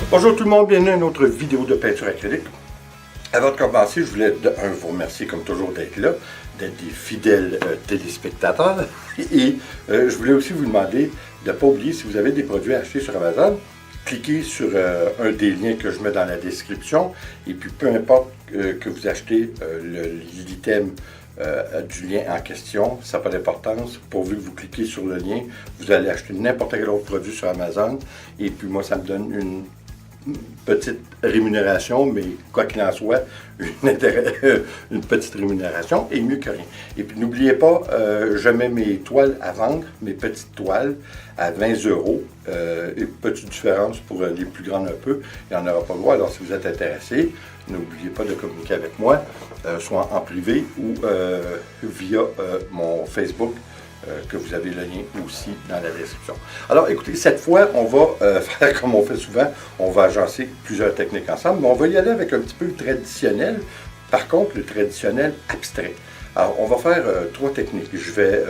Bonjour tout le monde, bienvenue à une autre vidéo de peinture acrylique. Avant de commencer, je voulais vous remercier comme toujours d'être là, d'être des fidèles téléspectateurs. Et je voulais aussi vous demander de ne pas oublier, si vous avez des produits à acheter sur Amazon, cliquez sur un des liens que je mets dans la description. Et puis peu importe que vous achetez l'item du lien en question, ça n'a pas d'importance. Pourvu que vous cliquez sur le lien, vous allez acheter n'importe quel autre produit sur Amazon. Et puis moi, ça me donne une petite rémunération, mais quoi qu'il en soit, une petite rémunération est mieux que rien. Et puis n'oubliez pas, je mets mes toiles à vendre, mes petites toiles, à 20 €. Petite différence pour les plus grandes un peu, il n'y en aura pas le droit. Alors si vous êtes intéressé, n'oubliez pas de communiquer avec moi, soit en privé ou via mon Facebook, que vous avez le lien aussi dans la description. Alors écoutez, cette fois, on va faire comme on fait souvent, on va agencer plusieurs techniques ensemble, mais on va y aller avec un petit peu le traditionnel, par contre le traditionnel abstrait. Alors on va faire 3 techniques. Je vais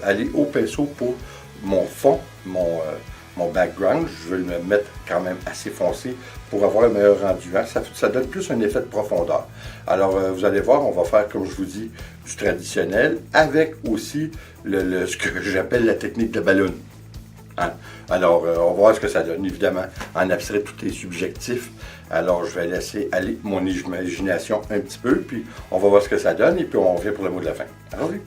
aller au pinceau pour mon fond, mon background. Je vais le mettre quand même assez foncé pour avoir un meilleur rendu. Ça donne plus un effet de profondeur. Alors, vous allez voir, on va faire, comme je vous dis, du traditionnel avec aussi ce que j'appelle la technique de ballon. Hein? Alors, on va voir ce que ça donne. Évidemment, en abstrait, tout est subjectif. Alors, je vais laisser aller mon imagination un petit peu, puis on va voir ce que ça donne, et puis on revient pour le mot de la fin. Alors, oui.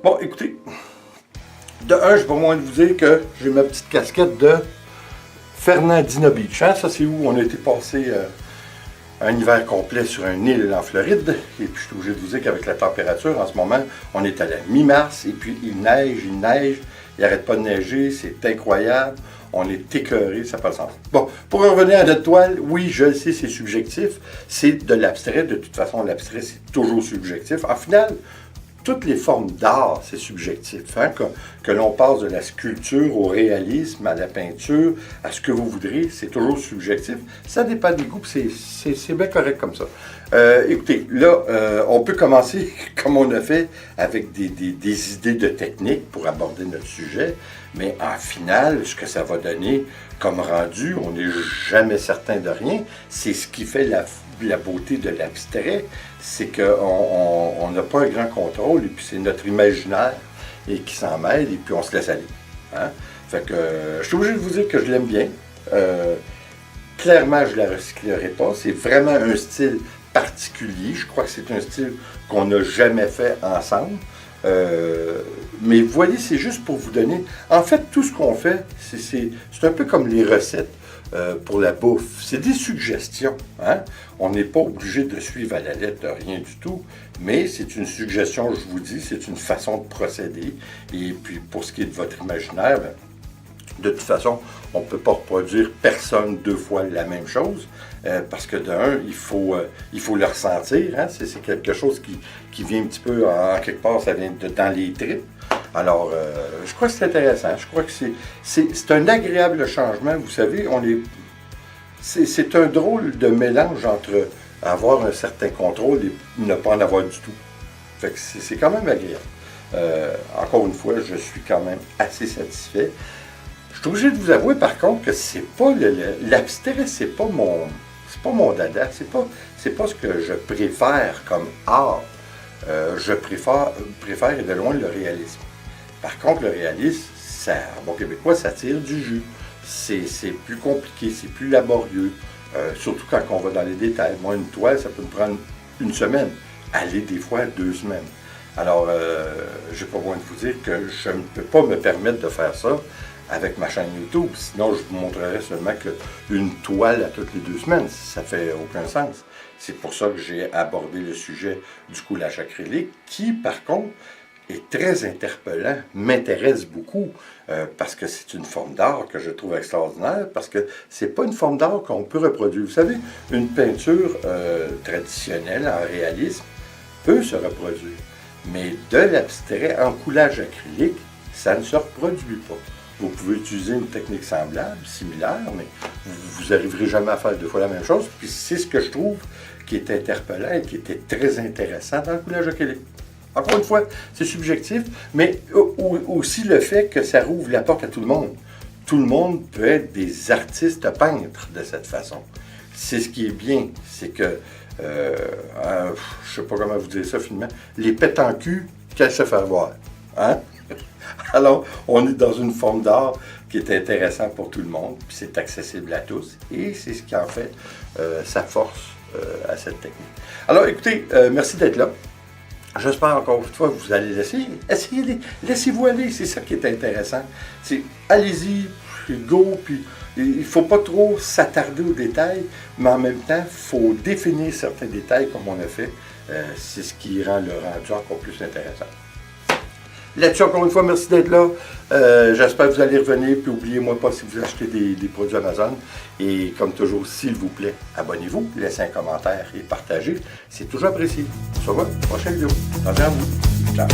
Bon, écoutez, de un, je vais moins vous dire que j'ai ma petite casquette de Fernandina Beach. Hein? Ça, c'est où on a été passé un hiver complet sur une île en Floride. Et puis, je suis obligé de vous dire qu'avec la température, en ce moment, on est à la mi-mars. Et puis, il neige. Il n'arrête pas de neiger. C'est incroyable. On est écœuré, ça n'a pas de sens. Bon, pour revenir à notre toile, oui, je le sais, c'est subjectif. C'est de l'abstrait. De toute façon, l'abstrait, c'est toujours subjectif. En final, toutes les formes d'art, c'est subjectif. Hein? Que l'on passe de la sculpture au réalisme, à la peinture, à ce que vous voudrez, c'est toujours subjectif. Ça dépend des goûts, c'est bien correct comme ça. Écoutez, là, on peut commencer, comme on a fait, avec des idées de technique pour aborder notre sujet, mais en final, ce que ça va donner comme rendu, on n'est jamais certain de rien. C'est ce qui fait la beauté de l'abstrait, c'est qu'on n'a pas un grand contrôle, et puis c'est notre imaginaire et qui s'en mêle, et puis on se laisse aller. Hein? Fait que je suis obligé de vous dire que je l'aime bien. Clairement, je ne la recyclerai pas. C'est vraiment un style particulier. Je crois que c'est un style qu'on n'a jamais fait ensemble. Mais vous voyez, c'est juste pour vous donner... En fait, tout ce qu'on fait, c'est un peu comme les recettes pour la bouffe. C'est des suggestions. Hein? On n'est pas obligé de suivre à la lettre rien du tout, mais c'est une suggestion, je vous dis, c'est une façon de procéder. Et puis, pour ce qui est de votre imaginaire, ben, de toute façon, on ne peut pas reproduire personne deux fois la même chose, parce que d'un, il faut le ressentir. Hein? C'est quelque chose qui vient un petit peu, en quelque part, ça vient dans les tripes. Alors, je crois que c'est intéressant. Je crois que c'est un agréable changement. Vous savez, c'est un drôle de mélange entre avoir un certain contrôle et ne pas en avoir du tout. Fait que c'est quand même agréable. Encore une fois, je suis quand même assez satisfait. Je suis obligé de vous avouer, par contre, que c'est pas l'abstrait, c'est pas mon dada. C'est pas ce que je préfère comme art. Je préfère de loin le réalisme. Par contre, le réalisme, en bon québécois, ça tire du jus. C'est plus compliqué, c'est plus laborieux, surtout quand on va dans les détails. Moi, une toile, ça peut me prendre une semaine, aller des fois 2 semaines. Alors, je n'ai pas besoin de vous dire que je ne peux pas me permettre de faire ça avec ma chaîne YouTube, sinon je vous montrerai seulement qu'une toile à toutes les 2 semaines, ça fait aucun sens. C'est pour ça que j'ai abordé le sujet du coulage acrylique, qui, par contre, est très interpellant, m'intéresse beaucoup, parce que c'est une forme d'art que je trouve extraordinaire, parce que c'est pas une forme d'art qu'on peut reproduire. Vous savez, une peinture traditionnelle en réalisme peut se reproduire, mais de l'abstrait en coulage acrylique, ça ne se reproduit pas. Vous pouvez utiliser une technique semblable, similaire, mais vous n'arriverez jamais à faire 2 fois la même chose. Puis c'est ce que je trouve qui est interpellant et qui était très intéressant dans le coulage acrylique. Encore une fois, c'est subjectif, mais aussi le fait que ça rouvre la porte à tout le monde. Tout le monde peut être des artistes peintres de cette façon. C'est ce qui est bien, c'est que, je ne sais pas comment vous dire ça finement, les pètes en cul, qu'elles se faire voir. Hein? Alors, on est dans une forme d'art qui est intéressante pour tout le monde, puis c'est accessible à tous, et c'est ce qui en fait sa force à cette technique. Alors, écoutez, merci d'être là. J'espère encore une fois que vous allez laissez-vous aller, c'est ça qui est intéressant. C'est allez-y, go, puis il ne faut pas trop s'attarder aux détails, mais en même temps, il faut définir certains détails comme on a fait. C'est ce qui rend le rendu encore plus intéressant. Là-dessus, encore une fois, merci d'être là. J'espère que vous allez revenir. Puis, n'oubliez-moi pas si vous achetez des produits Amazon. Et comme toujours, s'il vous plaît, abonnez-vous, laissez un commentaire et partagez. C'est toujours apprécié. On se revoit dans la prochaine vidéo. Attention à vous. Ciao.